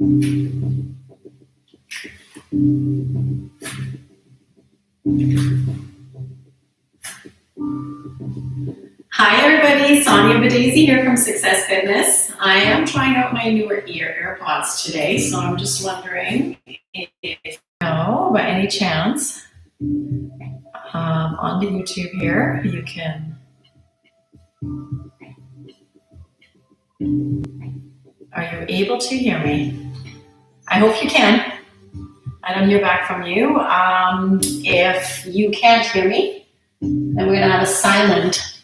Hi everybody, Sonia Badaisy here from Success Fitness. I am trying out my newer AirPods today, so I'm just wondering if you know, by any chance, on the YouTube here, you can, are you able to hear me? I hope you can. I don't hear back from you. If you can't hear me, then we're gonna have a silent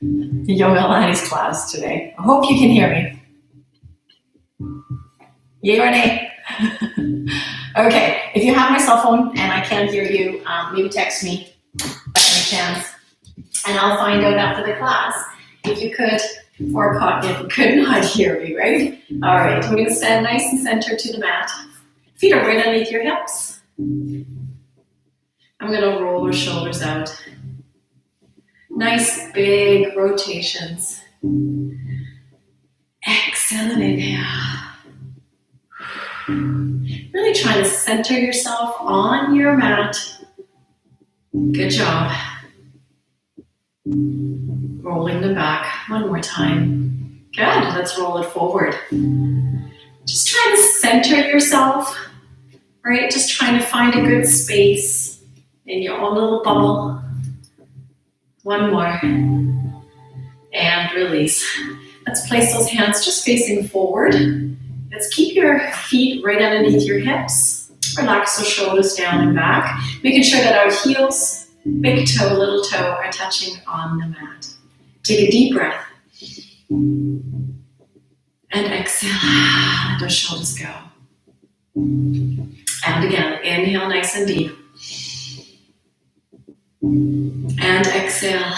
yoga Pilates class today. I hope you can hear me. Yay or nay? Okay, if you have my cell phone and I can't hear you, maybe text me by any chance, and I'll find out after the class if you could or could not hear me, right? All right, we're gonna stand nice and centered to the mat. Feet are right underneath your hips. I'm gonna roll our shoulders out. Nice big rotations. Exhale and inhale. Really try to center yourself on your mat. Good job. Rolling them back one more time. Good, let's roll it forward. Just try to center yourself, right? Just trying to find a good space in your own little bubble. One more, and release. Let's place those hands just facing forward. Let's keep your feet right underneath your hips. Relax those shoulders down and back, making sure that our heels, big toe, little toe, are touching on the mat. Take a deep breath. And exhale, let those shoulders go. And again, inhale nice and deep. And exhale.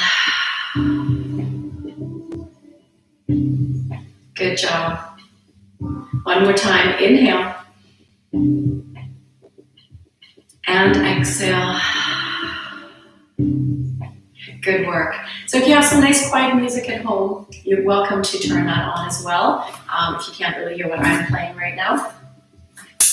Good job. One more time, inhale. And exhale. Good work. So if you have some nice quiet music at home, you're welcome to turn that on as well. If you can't really hear what I'm playing right now.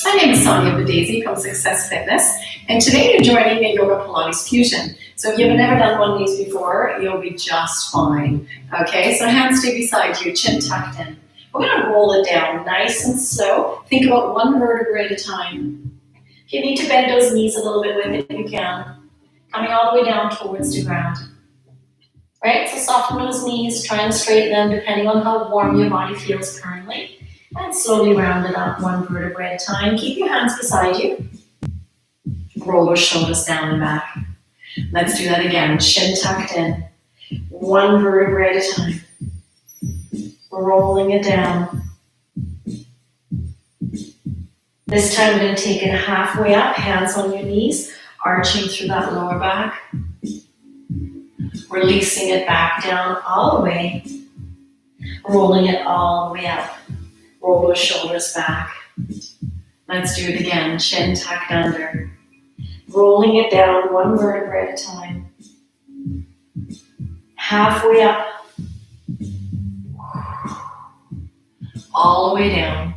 My name is Sonia Badaisy from Success Fitness, and today you're joining a Yoga Pilates Fusion. So if you've never done one of these before, you'll be just fine. Okay, so hands stay beside you, chin tucked in. We're gonna roll it down nice and slow. Think about one vertebrae at a time. If you need to bend those knees a little bit with it, you can. Coming all the way down towards the ground. Right, so soften those knees, try and straighten them depending on how warm your body feels currently. And slowly round it up one vertebrae at a time. Keep your hands beside you. Roll those shoulders down and back. Let's do that again. Chin tucked in. One vertebrae at a time. Rolling it down. This time we're going to take it halfway up, hands on your knees, arching through that lower back. Releasing it back down all the way. Rolling it all the way up. Roll those shoulders back. Let's do it again. Chin tucked under. Rolling it down one vertebrae at a time. Halfway up. All the way down.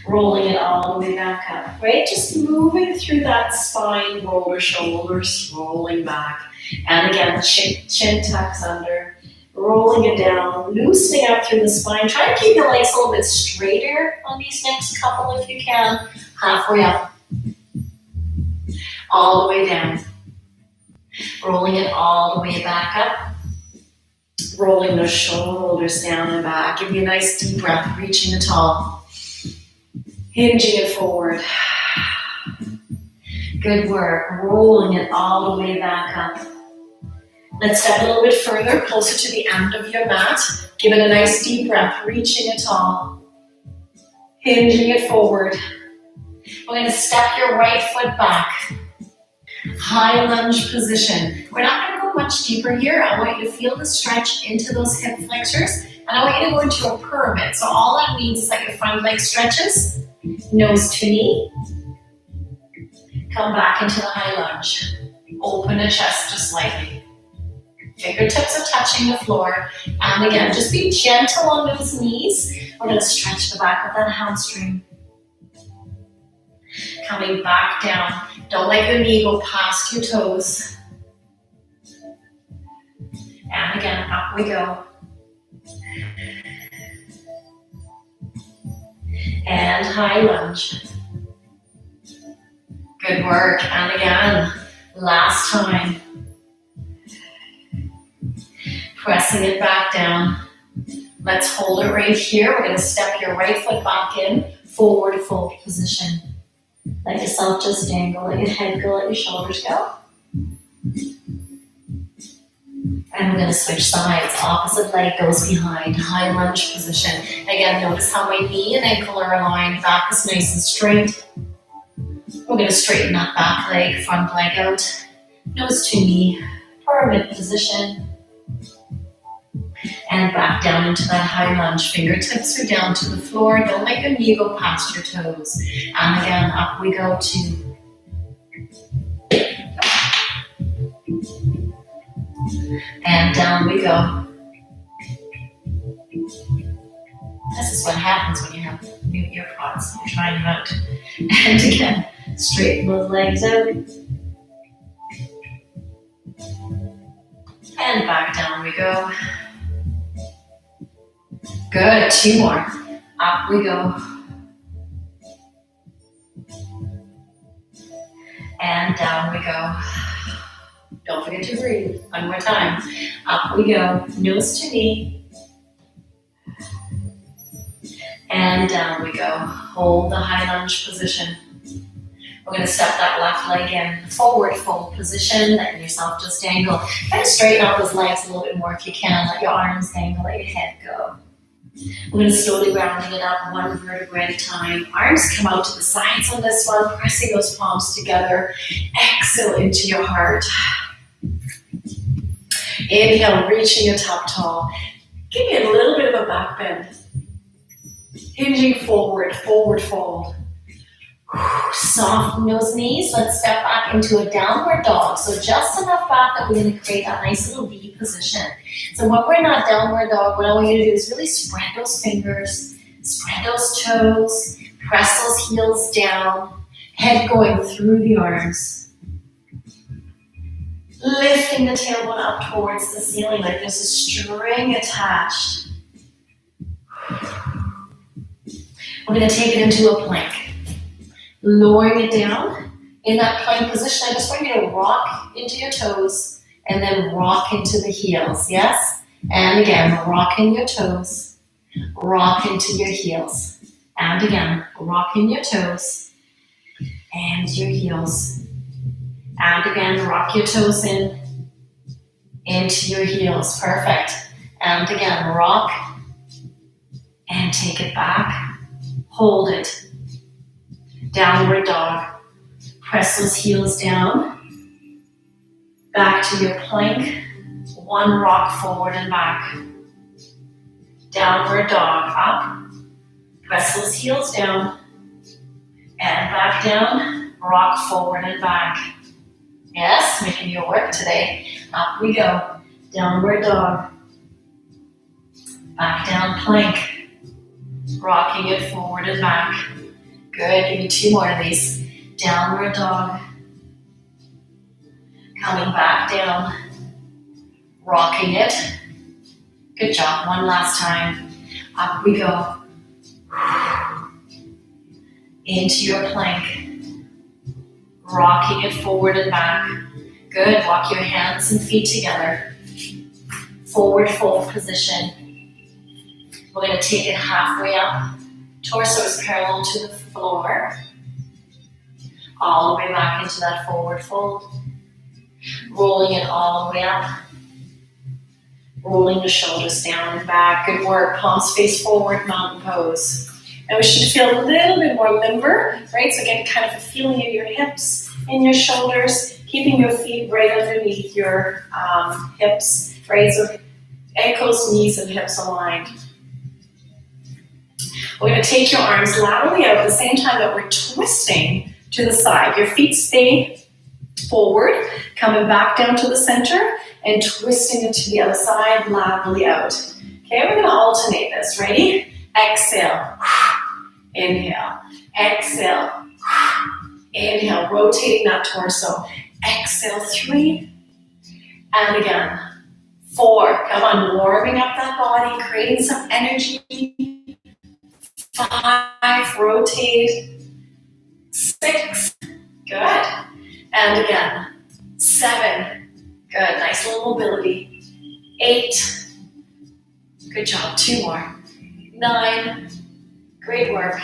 Rolling it all the way back up. Right? Just moving through that spine. Roll your shoulders. Rolling back. And again, chin tucks under. Rolling it down, loosening up through the spine. Try to keep your legs a little bit straighter on these next couple if you can. Halfway up. All the way down. Rolling it all the way back up. Rolling those shoulders down and back. Give me a nice deep breath, reaching the tall. Hinging it forward. Good work. Rolling it all the way back up. Let's step a little bit further, closer to the end of your mat. Give it a nice deep breath, reaching it tall. Hinging it forward. We're going to step your right foot back. High lunge position. We're not going to go much deeper here. I want you to feel the stretch into those hip flexors. And I want you to go into a pyramid. So all that means is that your front leg stretches, nose to knee. Come back into the high lunge. Open the chest just slightly. Fingertips are touching the floor. And again, just be gentle on those knees. We're going to stretch the back of that hamstring. Coming back down. Don't let your knee go past your toes. And again, up we go. And high lunge. Good work. And again, last time. Pressing it back down. Let's hold it right here. We're going to step your right foot back in. Forward fold position. Let yourself just dangle. Let your head go. Let your shoulders go. And we're going to switch sides. Opposite leg goes behind. High lunge position. Again, notice how my knee and ankle are aligned. Back is nice and straight. We're going to straighten that back leg, front leg out. Nose to knee. Pyramid position. And back down into that high lunge. Fingertips are down to the floor. Don't let your knee go past your toes. And again, up we go to. And down we go. This is what happens when you have new earpods. You're trying them out. And again, straighten those legs out. And back down we go. Good, 2 more. Up we go. And down we go. Don't forget to breathe. 1 more time. Up we go. Nose to knee. And down we go. Hold the high lunge position. We're going to step that left leg in. Forward fold position. Letting yourself just dangle. Kind of straighten out those legs a little bit more if you can. Let your arms dangle. Let your head go. We're going to slowly rounding it up 1 vertebrae at a time. Arms come out to the sides on this one. Pressing those palms together. Exhale into your heart. Inhale, reaching your top tall. Give me a little bit of a back bend. Hinging forward, forward fold. Soften those knees. Let's step back into a downward dog. So just enough back that we're going to create that nice little V position. So when we're in that downward dog, what I want you to do is really spread those fingers, spread those toes, press those heels down, head going through the arms. Lifting the tailbone up towards the ceiling like there's a string attached. We're going to take it into a plank. Lowering it down. In that plank position, I just want you to rock into your toes and then rock into the heels, yes? And again, rock in your toes, rock into your heels. And again, rock in your toes and your heels. And again, rock your toes in, into your heels. Perfect. And again, rock and take it back. Hold it. Downward dog. Press those heels down. Back to your plank. 1 rock forward and back. Downward dog. Up. Press those heels down. And back down. Rock forward and back. Yes, making your work today. Up we go. Downward dog. Back down plank. Rocking it forward and back. Good, give me 2 more of these. Downward dog. Coming back down. Rocking it. Good job, 1 last time. Up we go. Into your plank. Rocking it forward and back. Good, walk your hands and feet together. Forward fold position. We're going to take it halfway up. Torso is parallel to the floor. All the way back into that forward fold. Rolling it all the way up. Rolling the shoulders down and back. Good work. Palms face forward, mountain pose. And we should feel a little bit more limber, right? So get kind of a feeling in your hips, in your shoulders, keeping your feet right underneath your hips, right? So ankles, knees, and hips aligned. We're going to take your arms laterally out at the same time that we're twisting to the side. Your feet stay forward, coming back down to the center, and twisting it to the other side, laterally out. Okay, we're going to alternate this. Ready? Exhale. Inhale. Exhale. Inhale. Rotating that torso. Exhale. 3. And again. 4. Come on. Warming up that body. Creating some energy. 5. Rotate. 6. Good. And again. 7. Good. Nice little mobility. 8. Good job. 2 more. 9. Great work.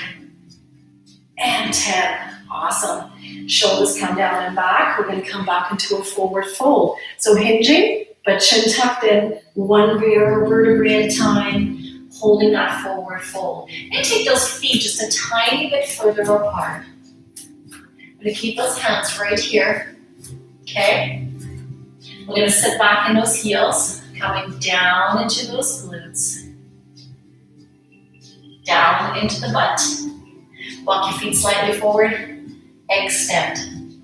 And 10. Awesome. Shoulders come down and back. We're going to come back into a forward fold. So hinging, but chin tucked in, one vertebrae at a time, holding that forward fold. And take those feet just a tiny bit further apart. I'm going to keep those hands right here. Okay? We're going to sit back in those heels, coming down into those glutes. Down into the butt. Walk your feet slightly forward. Extend.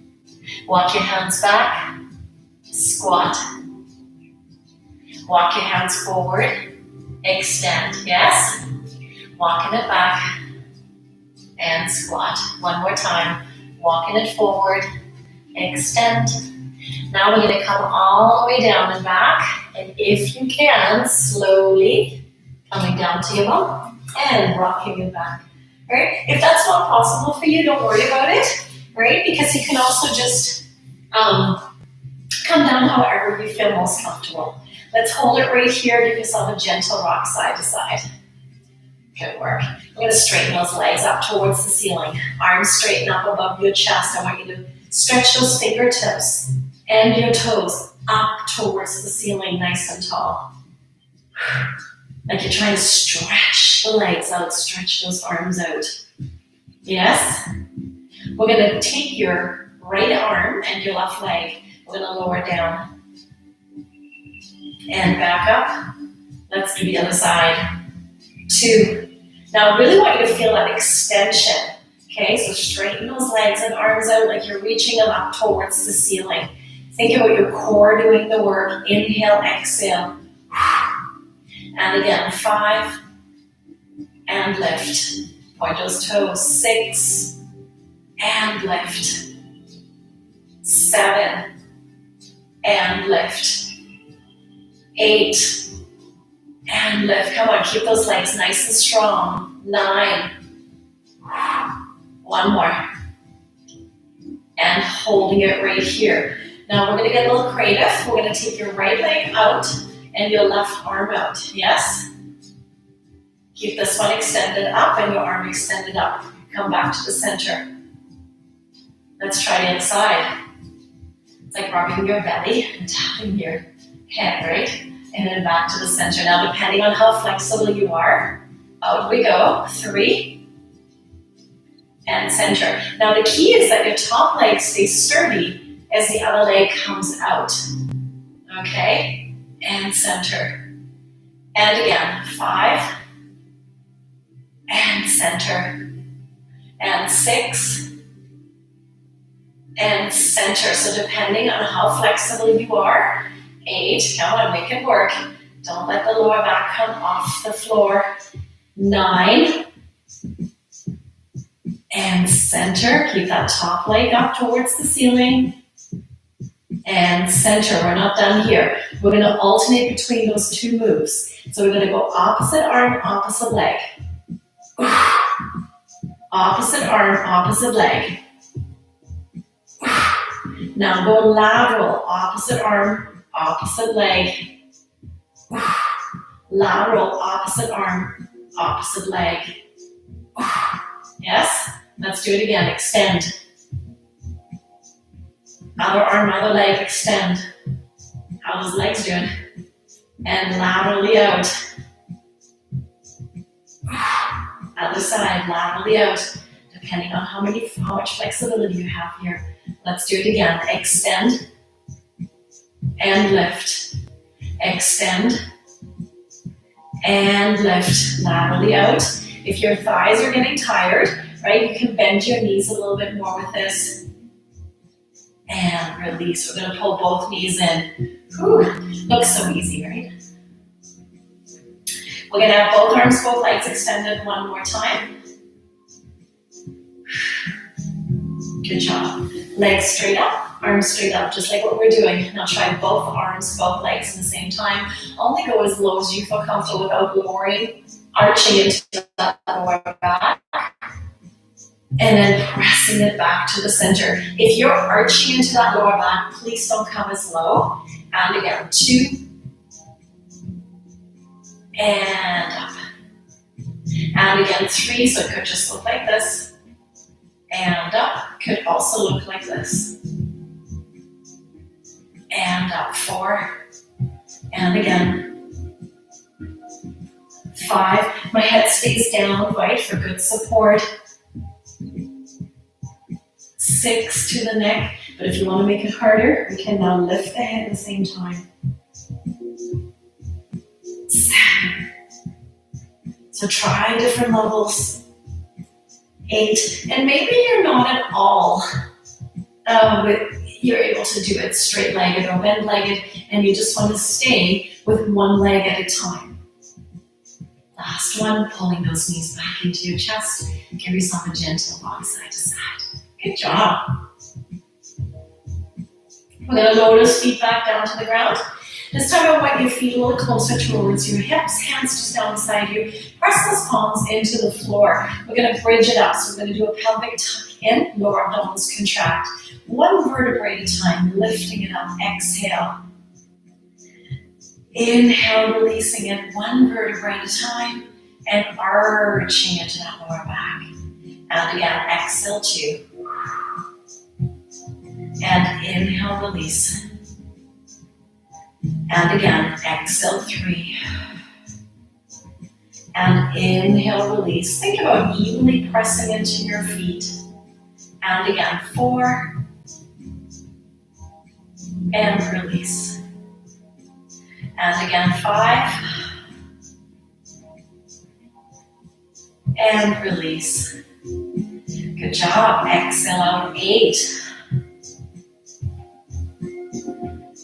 Walk your hands back. Squat. Walk your hands forward. Extend. Yes? Walking it back. And squat. One more time. Walking it forward. Extend. Now we're going to come all the way down and back. And if you can, slowly coming down to your bum. And rocking it back, right? If that's not possible for you, don't worry about it, right? Because you can also just come down however you feel most comfortable. Let's hold it right here. Give yourself a gentle rock side to side. Good work. I'm going to straighten those legs up towards the ceiling. Arms straighten up above your chest. I want you to stretch those fingertips and your toes up towards the ceiling, nice and tall. Like you're trying to stretch the legs out, stretch those arms out. Yes? We're going to take your right arm and your left leg. We're going to lower it down. And back up. Let's do the other side. 2. Now I really want you to feel that extension. Okay, so straighten those legs and arms out like you're reaching them up towards the ceiling. Think about your core doing the work. Inhale, exhale. And again, 5, and lift. Point those toes. 6, and lift. 7, and lift. 8, and lift. Come on, keep those legs nice and strong. 9, one more. And holding it right here. Now we're going to get a little creative. We're going to take your right leg out and your left arm out, yes? Keep this one extended up and your arm extended up. Come back to the center. Let's try the other side. It's like rubbing your belly and tapping your head, right? And then back to the center. Now, depending on how flexible you are, out we go. 3, and center. Now, the key is that your top leg stays sturdy as the other leg comes out. Okay? And center. And again, 5, and center. And 6, and center. So depending on how flexible you are, 8, come on, make it work. Don't let the lower back come off the floor. 9, and center. Keep that top leg up towards the ceiling. And center. We're not done here. We're going to alternate between those two moves. So we're going to go opposite arm, opposite leg. Opposite arm, opposite leg. Now go lateral, opposite arm, opposite leg. Lateral, opposite arm, opposite leg. Yes? Let's do it again. Extend. Other arm, other leg, extend. How those legs doing? And laterally out. Other side, laterally out. Depending on how much flexibility you have here. Let's do it again. Extend. And lift. Extend. And lift. Laterally out. If your thighs are getting tired, right, you can bend your knees a little bit more with this. And release. We're going to pull both knees in. Whew. Looks so easy, right? We're gonna have both arms, both legs extended one more time. Good job. Legs straight up, arms straight up, just like what we're doing. Now try both arms, both legs at the same time. Only go as low as you feel comfortable without lowering, arching into that lower back. And then pressing it back to the center. If you're arching into that lower back, please don't come as low. And again, 2. And up. And again, 3, so it could just look like this. And up, could also look like this. And up, 4. And again. 5, my head stays down, right, for good support. 6 to the neck, but if you want to make it harder, we can now lift the head at the same time. 7. So try different levels. 8, and maybe you're not at all, you're able to do it straight-legged or bent-legged, and you just want to stay with one leg at a time. Last one, pulling those knees back into your chest. Give yourself a gentle rock side to side. Good job. We're going to lower those feet back down to the ground. This time I want your feet a little closer towards your hips, hands just down beside you. Press those palms into the floor. We're going to bridge it up. So we're going to do a pelvic tuck in, lower abdominals contract. One vertebrae at a time, lifting it up. Exhale. Inhale, releasing it one vertebrae at a time and arching into that lower back. And again, exhale 2. And inhale, release. And again, exhale 3. And inhale, release. Think about evenly pressing into your feet. And again, 4. And release. And again, 5. And release. Good job. Exhale out 8.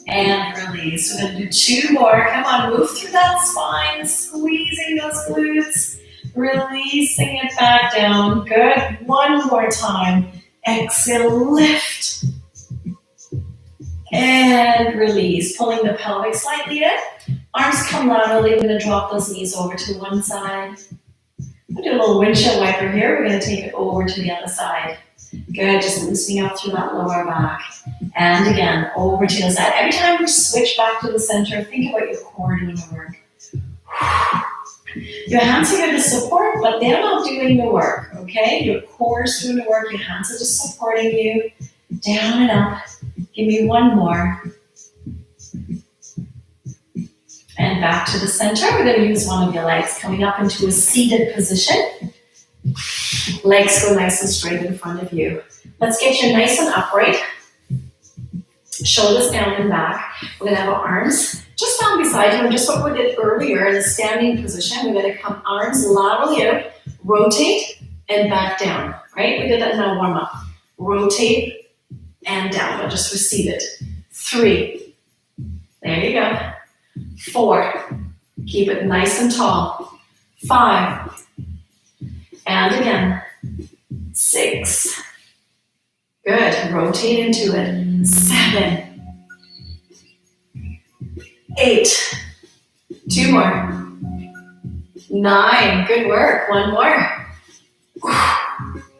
And release. We're going to do 2 more. Come on, move through that spine, squeezing those glutes, releasing it back down. Good. One more time. Exhale, lift. And release. Pulling the pelvic slightly in. Arms come laterally. We're going to drop those knees over to one side. We'll do a little windshield wiper here. We're going to take it over to the other side. Good, just loosening up through that lower back. And again, over to the side. Every time you switch back to the center, think about your core doing the work. Your hands are here to support, but they're not doing the work, okay? Your core is doing the work. Your hands are just supporting you. Down and up. Give me one more. And back to the center. We're going to use one of your legs coming up into a seated position. Legs go nice and straight in front of you. Let's get you nice and upright. Shoulders down and back. We're going to have our arms just down beside you, and just what we did earlier in a standing position. We're going to come arms laterally out, rotate, and back down. Right? We did that in our warm-up. Rotate and down. We'll just receive it. 3. There you go. 4. Keep it nice and tall. 5. And again. 6. Good. Rotate into it. 7. 8. 2 more. 9. Good work. 1 more.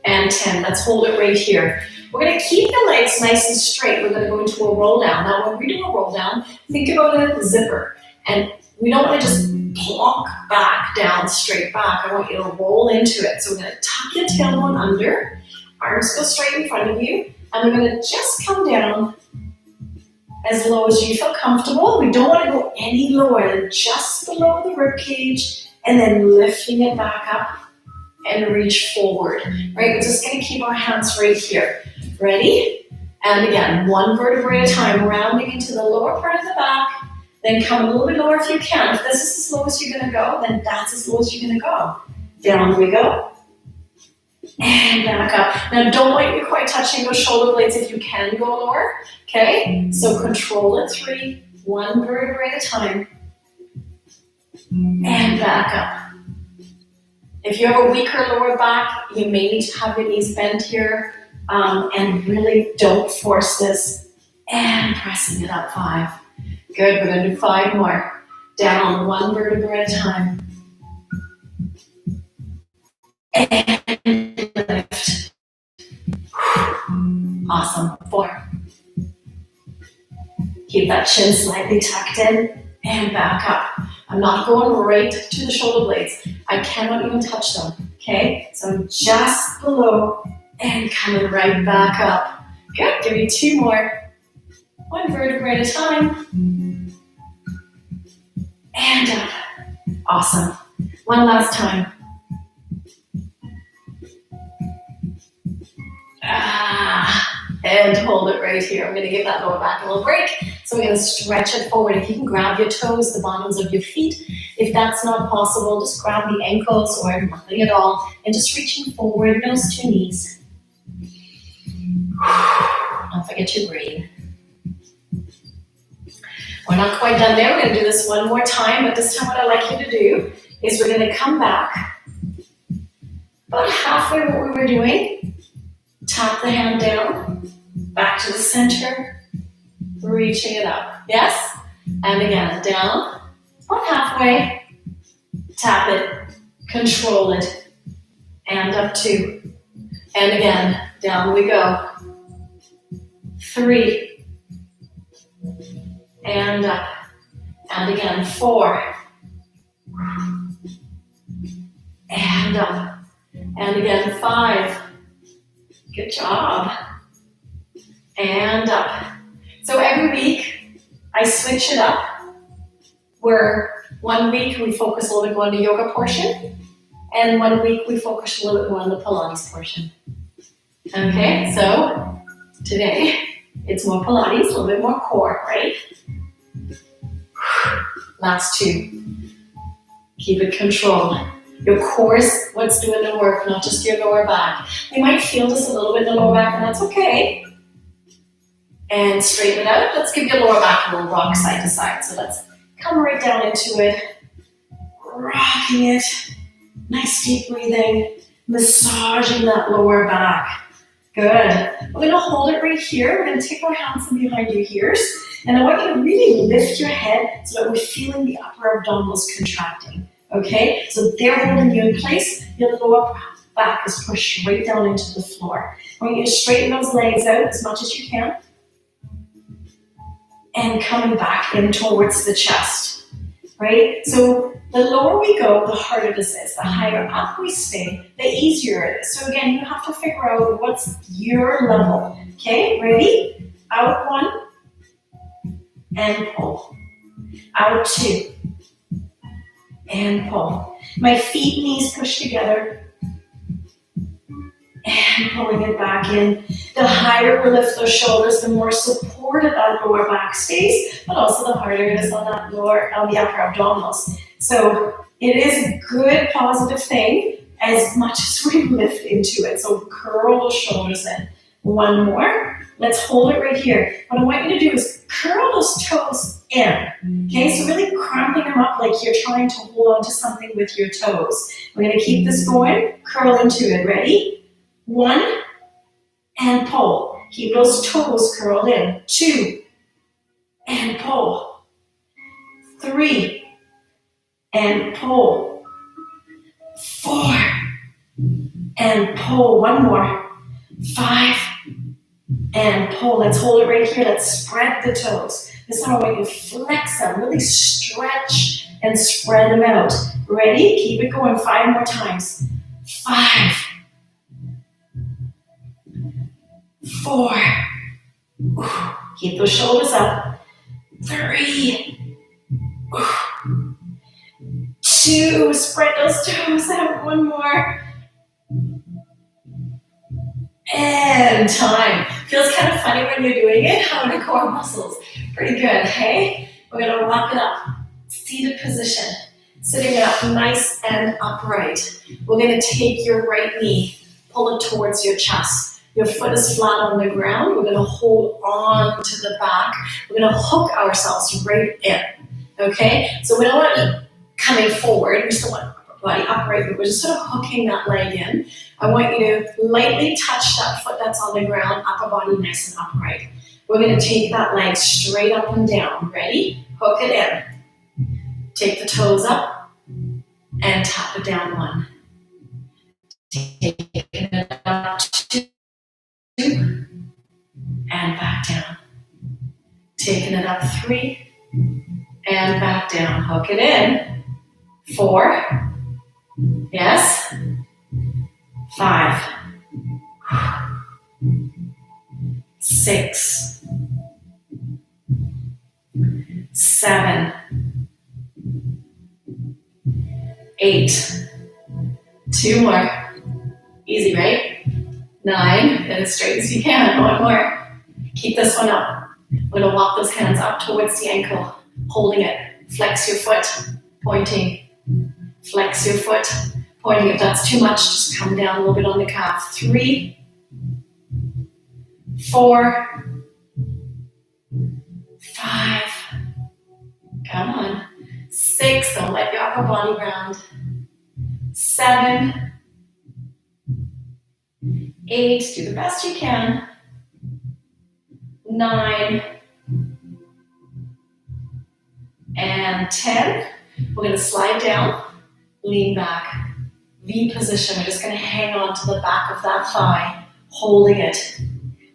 And 10. Let's hold it right here. We're going to keep the legs nice and straight. We're going to go into a roll down. Now, when we do a roll down, think about it as a zipper. And we don't want to just plonk back down, straight back. I want you to roll into it. So we're going to tuck your tailbone under. Arms go straight in front of you. And we're going to just come down as low as you feel comfortable. We don't want to go any lower than just below the rib cage. And then lifting it back up and reach forward. Right? We're just going to keep our hands right here. Ready? And again, 1 vertebrae at a time, rounding into the lower part of the back. Then come a little bit lower if you can. If this is as low as you're going to go, then that's as low as you're going to go. Down we go. And back up. Now don't let your quite touching those shoulder blades if you can go lower. Okay? So control it. 3. 1 vertebrae at a time. and back up. If you have a weaker lower back, you may need to have your knees bent here, and really don't force this. And pressing it up, 5. Good, we're gonna do 5 more. Down, 1 vertebra at a time. And lift. Awesome, 4. Keep that chin slightly tucked in and back up. I'm not going right to the shoulder blades. I cannot even touch them, okay? So I'm just below and coming right back up. Good, give me 2 more. 1 vertebra at a time. And up. Awesome. 1 last time. And hold it right here. I'm going to give that lower back a little break. So we're going to stretch it forward. If you can grab your toes, the bottoms of your feet. If that's not possible, just grab the ankles or nothing at all. And just reaching forward, nose to knees. Don't forget your breathing. We're not quite done there. We're going to do this 1 more time. But this time what I'd like you to do is we're going to come back about halfway what we were doing. Tap the hand down, back to the center, reaching it up. Yes? And again, down, about halfway, tap it, control it, and up 2. And again, down we go. 3. And up. And again, 4. And up. And again, 5. Good job. And up. So every week, I switch it up. Where 1 week we focus a little bit more on the yoga portion, and 1 week we focus a little bit more on the Pilates portion. Okay, so today it's more Pilates, a little bit more core, right? Last 2. Keep it controlled. Your core is what's doing the work, not just your lower back. You might feel just a little bit in the lower back, and that's okay. And straighten it out. Let's give your lower back a little rock side to side. So let's come right down into it. Rocking it. Nice deep breathing. Massaging that lower back. Good. We're going to hold it right here. We're going to take our hands in behind your ears. And I want you to really lift your head so that we're feeling the upper abdominals contracting. Okay, so they're holding you in place. Your lower back is pushed right down into the floor. I want you to straighten those legs out as much as you can. And coming back in towards the chest. Right? So the lower we go, the harder this is. The higher up we stay, the easier it is. So again, you have to figure out what's your level. Okay, ready? Out 1. And pull. Out 2. And pull. My feet, knees pushed together. And pulling it back in. The higher we lift those shoulders, the more supported our lower back stays, but also the harder it is on that on the upper abdominals. So it is a good positive thing as much as we lift into it. So curl those shoulders in. 1 more. Let's hold it right here. What I want you to do is curl those toes in. Okay, so really cramping them up like you're trying to hold on to something with your toes. We're going to keep this going. Curl into it. Ready? 1. And pull. Keep those toes curled in. 2. And pull. 3. And pull. 4. And pull. 1 more. 5. And pull. Let's hold it right here. Let's spread the toes. This time I want you to flex them. Really stretch and spread them out. Ready? Keep it going. 5 more times. 5. 4. Keep those shoulders up. 3. 2. Spread those toes out. 1 more. And time. Feels kind of funny when you're doing it. How are the core muscles? Pretty good, hey? We're going to wrap it up. Seated position. Sitting it up nice and upright. We're going to take your right knee, pull it towards your chest. Your foot is flat on the ground. We're going to hold on to the back. We're going to hook ourselves right in. Okay? So we don't want to coming forward. We still want upper body upright, but we're just sort of hooking that leg in. I want you to lightly touch that foot that's on the ground, upper body nice and upright. We're going to take that leg straight up and down. Ready? Hook it in. Take the toes up and tap it down 1. Take it up 2 and back down. Taking it up 3 and back down. Hook it in. 4. Yes. 5. 6. 7. 8. 2 more. Easy, right? 9. And as straight as you can. 1 more. Keep this one up. We're going to walk those hands up towards the ankle, holding it. Flex your foot, pointing. Flex your foot, pointing. If that's too much, just come down a little bit on the calf. 3, 4, 5. Come on. 6. Don't let your upper body round. 7, 8. Do the best you can. 9 and 10. We're going to slide down, lean back, V position. We're just going to hang on to the back of that thigh, holding it.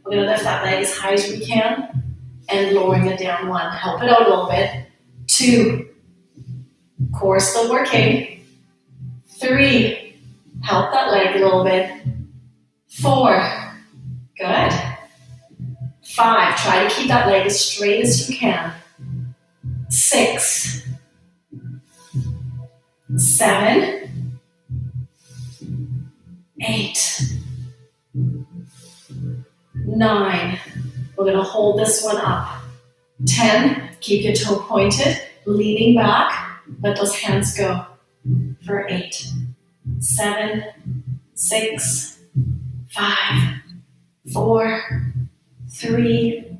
We're going to lift that leg as high as we can and lowering it down. 1. Help it out a little bit. 2. Core still working. 3. Help that leg a little bit. 4. Good. 5. Try to keep that leg as straight as you can. 6. 7. 8. 9. We're going to hold this one up. 10. Keep your toe pointed, leaning back. Let those hands go. For 8. 7. 6. 5. 4. 3,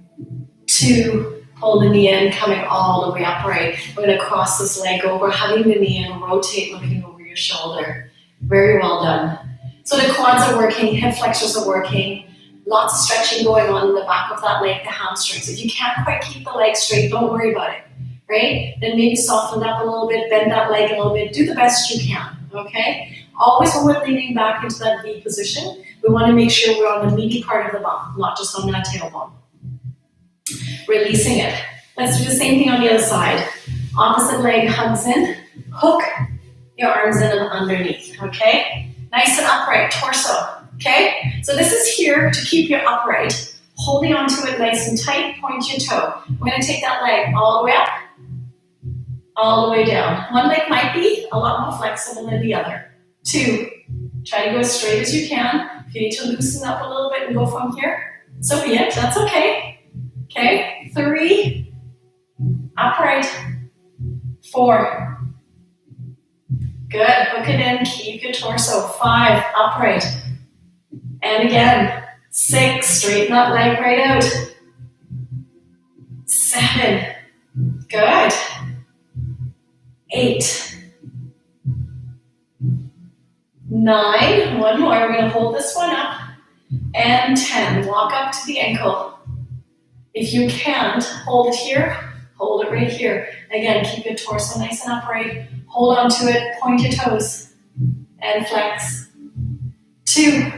2, hold the knee in, coming all the way upright. We're going to cross this leg over, hugging the knee and rotate, looking over your shoulder. Very well done. So the quads are working, hip flexors are working, lots of stretching going on in the back of that leg, the hamstrings. If you can't quite keep the leg straight, don't worry about it, right? Then maybe soften up a little bit, bend that leg a little bit, do the best you can, okay? Always when we're leaning back into that V position, we want to make sure we're on the meaty part of the bum, not just on that tailbone. Releasing it. Let's do the same thing on the other side. Opposite leg hugs in. Hook your arms in and underneath, okay? Nice and upright, torso, okay? So this is here to keep you upright. Holding onto it nice and tight, point your toe. We're going to take that leg all the way up, all the way down. One leg might be a lot more flexible than the other. 2, try to go as straight as you can. If you need to loosen up a little bit and go from here, so be it, that's okay. Okay, 3, upright. 4, good, hook it in, keep your torso. 5, upright. And again, 6, straighten that leg right out. 7, good. 8, 9, 1 more, we're going to hold this one up, and 10, walk up to the ankle. If you can't, hold it here, hold it right here. Again, keep your torso nice and upright, hold on to it, point your toes, and flex. 2,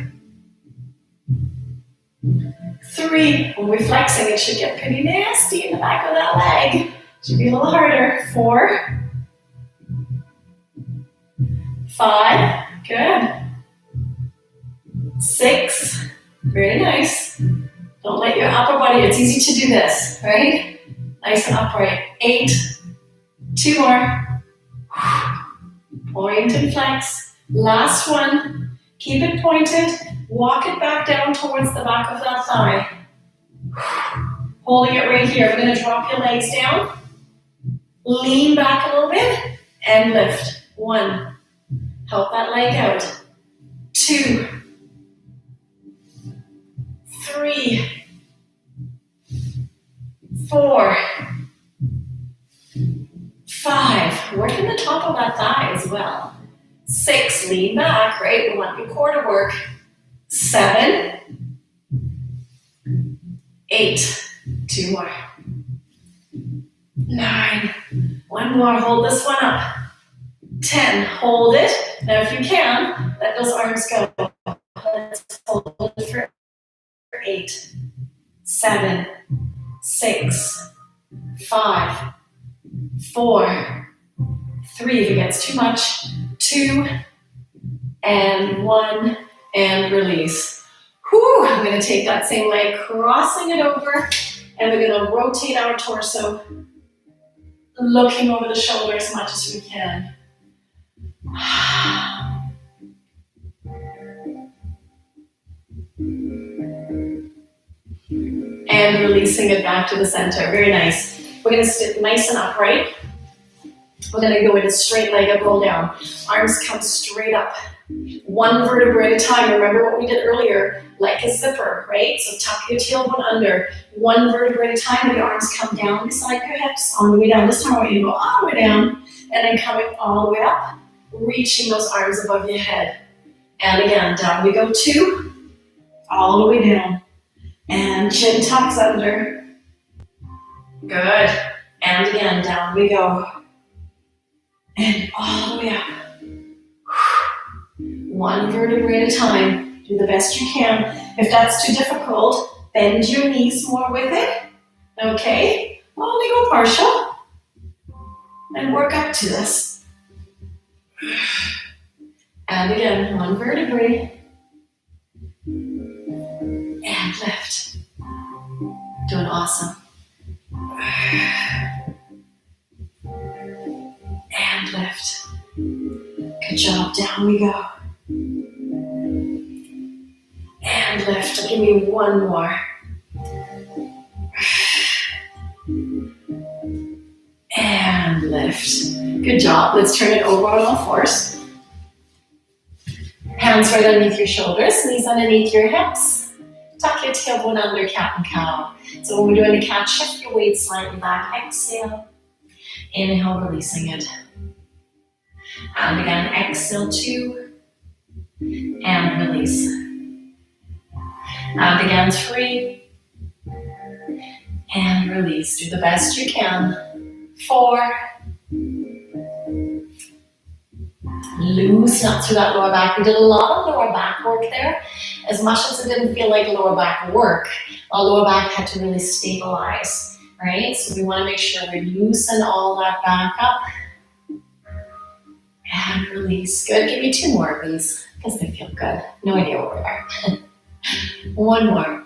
3, when we're flexing, it should get pretty nasty in the back of that leg. Should be a little harder. 4, 5, good. 6, very nice. Don't let your upper body, it's easy to do this, right? Nice and upright. 8, 2 more. Point and flex. Last one. Keep it pointed. Walk it back down towards the back of that thigh. Holding it right here. We're going to drop your legs down. Lean back a little bit and lift. 1. Help that leg out. 2, 3, 4, 5. Working the top of lean back, right? We want your core to work. 7, 8, 2 more. 9, 1 more, hold this one up. 10, hold it. Now if you can, let those arms go. Let's hold it for 8, 7, 6, 5, 4, 3, if it gets too much, 2, and 1, and release. Whew, I'm gonna take that same leg, crossing it over, and we're gonna rotate our torso, looking over the shoulder as much as we can. And releasing it back to the center. Very nice. We're going to sit nice and upright. We're going to go with a straight leg up, roll down. Arms come straight up. 1 vertebra at a time. Remember what we did earlier, like a zipper, right? So tuck your tailbone under. 1 vertebra at a time, and your arms come down beside your hips on the way down. This time we're going to go all the way down, and then coming all the way up, reaching those arms above your head. And again, down we go 2, all the way down. And chin tucks under. Good. And again, down we go. And all the way up. 1 vertebra at a time. Do the best you can. If that's too difficult, bend your knees more with it. Okay? Only go partial. And work up to this. And again, 1 vertebrae. And lift. Doing awesome. And lift. Good job. Down we go. And lift. Give me 1 more. And lift. Good job. Let's turn it over on all fours. Hands right underneath your shoulders, knees underneath your hips. Tuck your tailbone under, cat and cow. So when we're doing the cat, shift your weight slightly back. Exhale. Inhale, releasing it. And again, exhale 2. And release. And again, 3. And release. Do the best you can. 4. Loosen up through that lower back. We did a lot of lower back work there. As much as it didn't feel like lower back work, our lower back had to really stabilize, right? So we want to make sure we loosen all that back up. And release. Good. Give me 2 more of these because they feel good. No idea what we are. 1 more.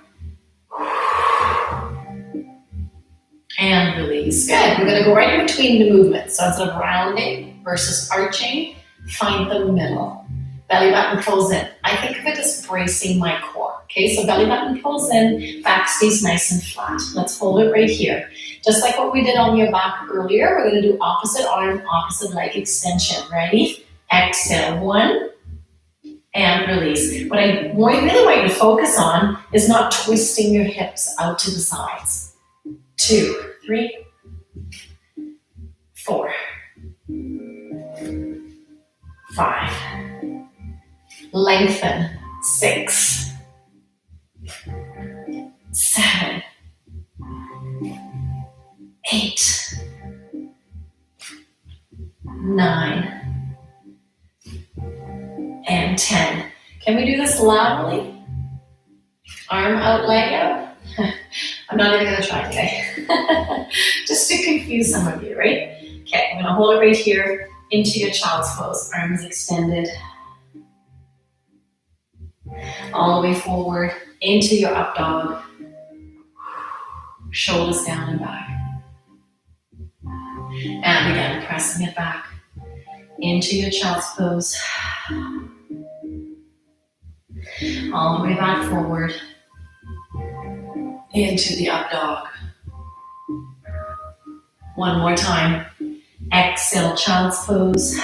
And release. Good. We're going to go right in between the movements. So instead of rounding versus arching, find the middle. Belly button pulls in. I think of it as bracing my core. Okay, so belly button pulls in, back stays nice and flat. Let's hold it right here. Just like what we did on your back earlier, we're going to do opposite arm, opposite leg extension. Ready? Exhale. 1. And release. What I really want you to focus on is not twisting your hips out to the sides. 2, 3, 4, 5. Lengthen. 6, 7, 8, 9, and 10. Can we do this loudly? Arm out, leg out. I'm not even going to try today. Just to confuse some of you, right? Okay, I'm going to hold it right here into your child's pose. Arms extended. All the way forward into your up dog. Shoulders down and back. And again, pressing it back into your child's pose. All the way back forward into the up dog. 1 more time. Exhale, child's pose.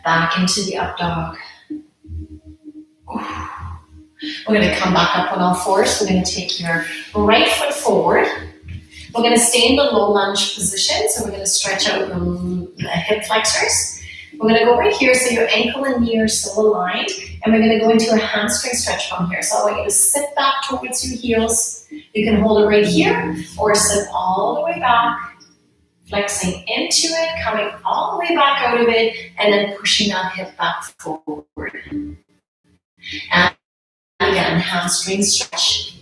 Back into the up dog. We're going to come back up on all fours. We're going to take your right foot forward. We're going to stay in the low lunge position. So we're going to stretch out your hip flexors. We're going to go right here so your ankle and knee are still aligned, and we're going to go into a hamstring stretch from here. So I want you to sit back towards your heels. You can hold it right here or sit all the way back, flexing into it, coming all the way back out of it, and then pushing that hip back forward. And again, hamstring stretch.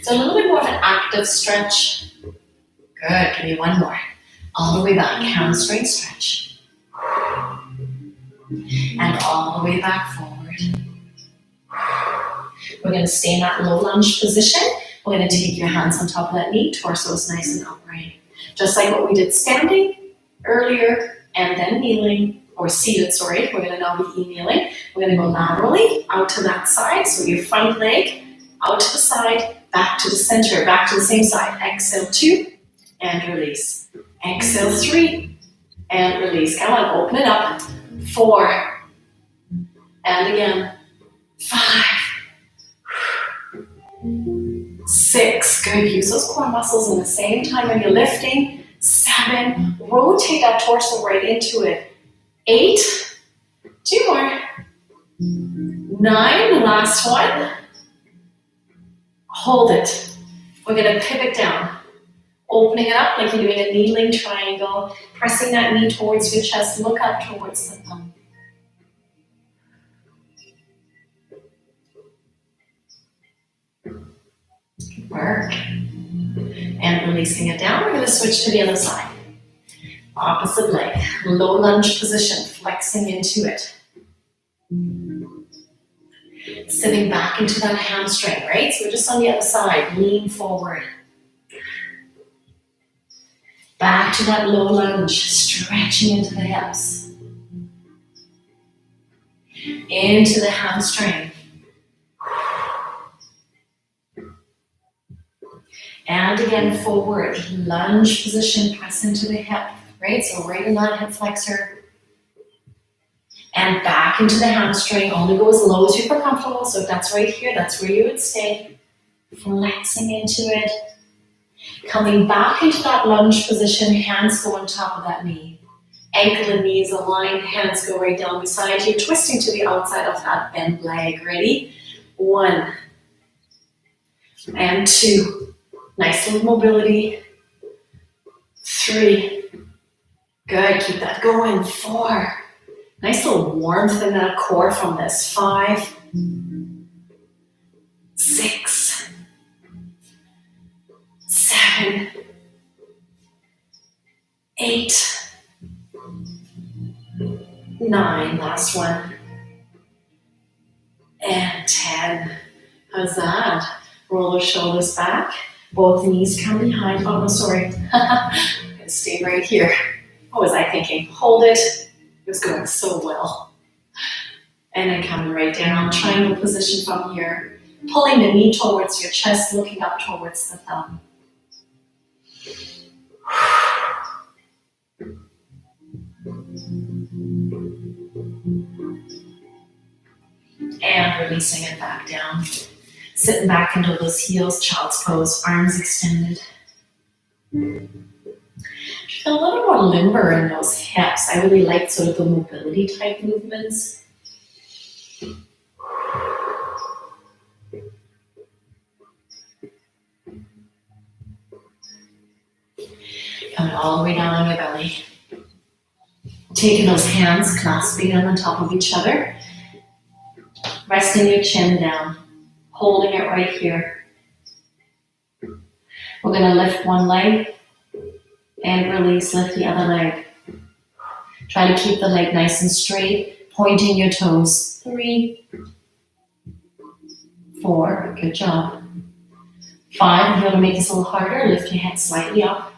So a little bit more of an active stretch. Good, give me one more. All the way back, hamstring stretch. And all the way back forward. We're going to stay in that low lunge position. We're going to take your hands on top of that knee, torso is nice and upright. Just like what we did standing earlier and then kneeling, or seated, sorry. We're going to now be kneeling. We're going to go laterally out to that side. So your front leg out to the side, back to the center, back to the same side. Exhale 2 and release. Exhale 3 and release. Come on, open it up. 4 and again. 5. 6. Good. Use those core muscles in the same time when you're lifting. 7. Rotate that torso right into it. 8. 2 more. 9. The last one. Hold it. We're going to pivot down. Opening it up like you're doing a kneeling triangle. Pressing that knee towards your chest. Look up towards the thumb. Work. And releasing it down. We're going to switch to the other side. Opposite leg. Low lunge position. Flexing into it. Sitting back into that hamstring, right? So we're just on the other side. Lean forward. Back to that low lunge. Stretching into the hips. Into the hamstring. And again, forward. Lunge position. Press into the hip, right? So right in that hip flexor. And back into the hamstring. Only go as low as you feel comfortable. So if that's right here, that's where you would stay. Flexing into it. Coming back into that lunge position. Hands go on top of that knee. Ankle and knees aligned. Hands go right down beside you. Twisting to the outside of that bent leg. Ready? 1. And 2. Nice little mobility. 3. Good. Keep that going. 4. Nice little warmth in that core from this. 5, 6, 7, 8, 9. Last one. And 10. How's that? Roll those shoulders back. Both knees come behind. Oh, no, sorry. I'm going to stay right here. What was I thinking? Hold it. It was going so well. And then coming right down, triangle position from here. Pulling the knee towards your chest, looking up towards the thumb. And releasing it back down. Sitting back into those heels, child's pose, arms extended. Feel a little more limber in those hips. I really like sort of the mobility type movements. Coming all the way down on your belly. Taking those hands, clasping them on top of each other. Resting your chin down. Holding it right here. We're going to lift one leg and release, lift the other leg. Try to keep the leg nice and straight, pointing your toes. 3, 4, good job. 5, if you want to make this a little harder, lift your head slightly up.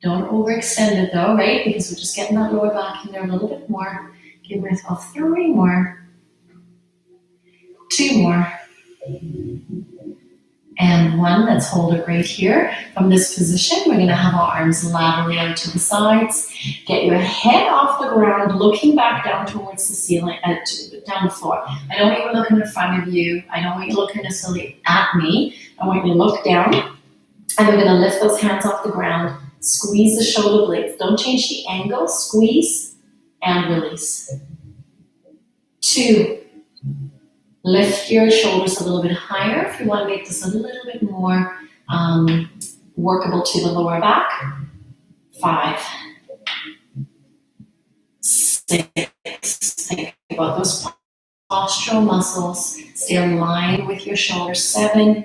Don't overextend it though, right? Because we're just getting that lower back in there a little bit more. Give myself 3 more. 2 more. And 1, let's hold it right here. From this position, we're going to have our arms laterally out to the sides. Get your head off the ground, looking back down towards the ceiling, down the floor. I don't want you looking in front of you. I don't want you looking necessarily at me. I want you to look down. And we're going to lift those hands off the ground. Squeeze the shoulder blades. Don't change the angle. Squeeze and release. 2. Lift your shoulders a little bit higher if you want to make this a little bit more workable to the lower back. 5, 6. Think about those postural muscles. Stay aligned with your shoulders. 7,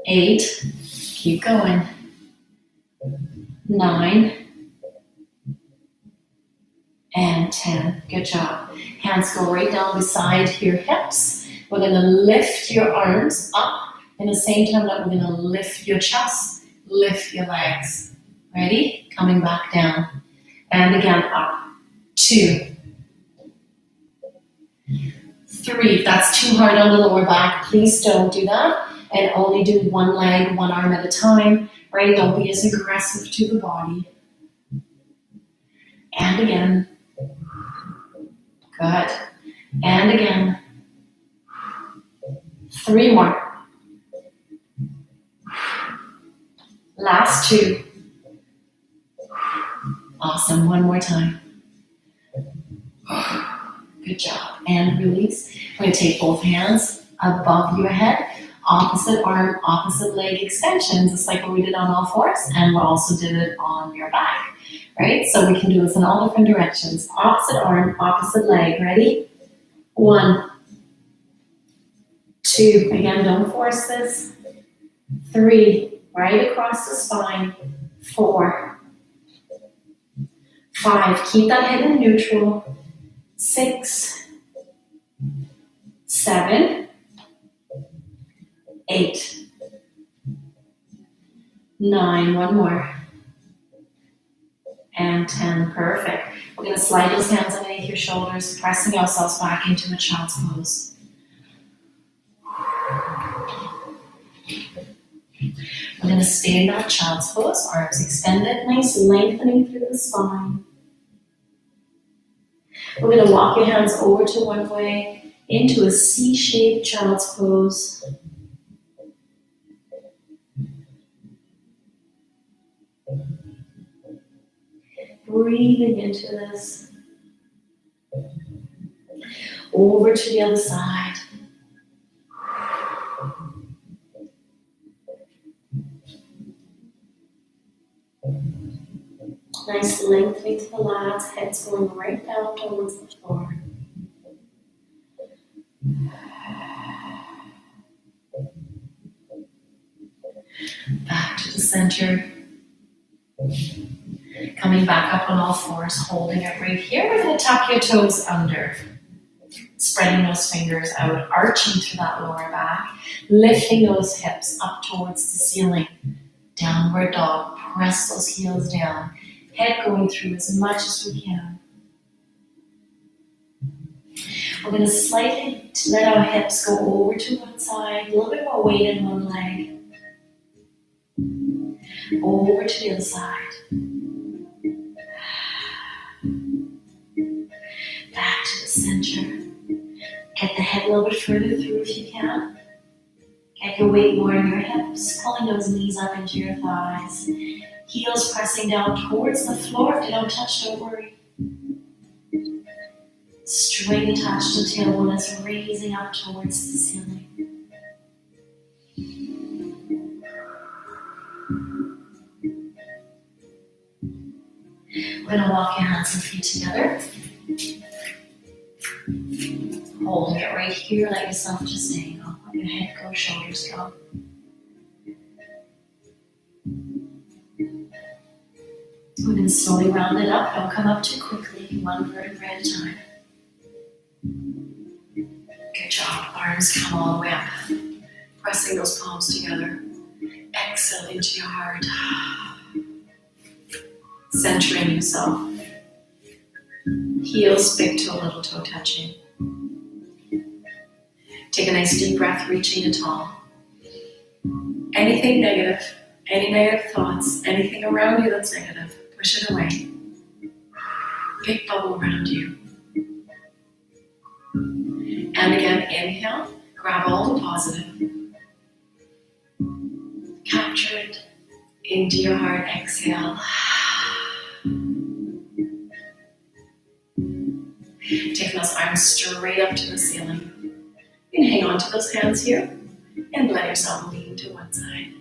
8. Keep going. 9 and 10. Good job. Hands go right down beside your hips. We're going to lift your arms up in the same time that we're going to lift your chest, lift your legs. Ready? Coming back down. And again, up. 2, 3. If that's too hard on the lower back, please don't do that. And only do one leg, one arm at a time. Right? Don't be as aggressive to the body. And again. Good. And again. 3 more. Last 2. Awesome. One more time. Good job. And release. We're going to take both hands above your head. Opposite arm, opposite leg extensions, just like what we did on all fours, and we also did it on your back, right? So we can do this in all different directions. Opposite arm, opposite leg. Ready? 1, 2. Again, don't force this. 3. Right across the spine. 4, 5. Keep that head in neutral. 6, 7, 8, 9, one more, and 10. Perfect. We're going to slide those hands underneath your shoulders, pressing ourselves back into a child's pose. We're going to stay in that child's pose, arms extended, nice lengthening through the spine. We're going to walk your hands over to one way into a C-shaped child's pose. Breathing into this. Over to the other side. Nice lengthening to the lats, heads going right down towards the floor. Back to the center. Coming back up on all fours, holding it right here. We're going to tuck your toes under. Spreading those fingers out, arching through that lower back. Lifting those hips up towards the ceiling. Downward dog. Press those heels down. Head going through as much as we can. We're going to slightly let our hips go over to one side. A little bit more weight in one leg. Over to the other side. Back to the center. Get the head a little bit further through if you can. Get your weight more in your hips, pulling those knees up into your thighs. Heels pressing down towards the floor. If they don't touch, don't worry. Straight attached to the tailbone is raising up towards the ceiling. We're going to walk your hands and feet together. Holding it right here. Let yourself just angle. Let your head go, shoulders go. We're going to slowly round it up. Don't come up too quickly. One vertebrae at a time. Good job. Arms come all the way up. Pressing those palms together. Exhale into your heart. Centering yourself. Heels, big toe, little toe touching. Take a nice deep breath, reaching to tall. Anything negative, any negative thoughts, anything around you that's negative, push it away. Big bubble around you. And again, inhale, grab all the positive. Capture it. Into your heart, exhale. Taking those arms straight up to the ceiling. You can hang on to those hands here and let yourself lean to one side.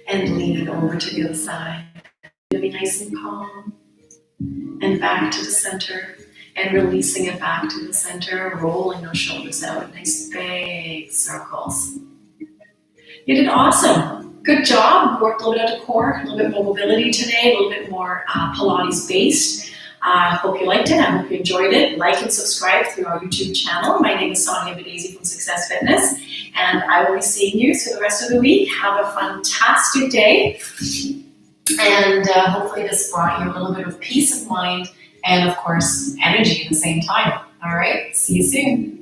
And lean it over to the other side. You'll be nice and calm. And back to the center. And releasing it back to the center, rolling those shoulders out. Nice big circles. You did awesome. Good job. Worked a little bit out of core, a little bit more mobility today, a little bit more Pilates based. I hope you liked it. I hope you enjoyed it. Like and subscribe through our YouTube channel. My name is Sonia Badazy from Success Fitness, and I will be seeing you through the rest of the week. Have a fantastic day, and hopefully this brought you a little bit of peace of mind and, of course, energy at the same time. All right, see you soon.